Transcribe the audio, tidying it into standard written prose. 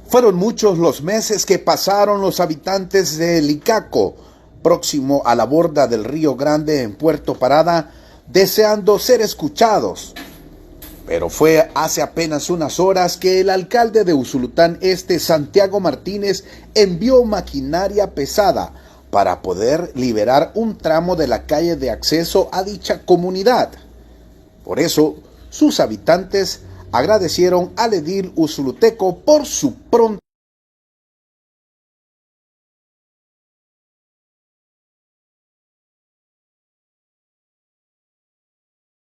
Fueron muchos los meses que pasaron los habitantes de Licaco, próximo a la borda del Río Grande en Puerto Parada, deseando ser escuchados. Pero fue hace apenas unas horas que el alcalde de Usulután Este, Santiago Martínez, envió maquinaria pesada para poder liberar un tramo de la calle de acceso a dicha comunidad. Por eso, sus habitantes agradecieron al edil usuluteco por su pronta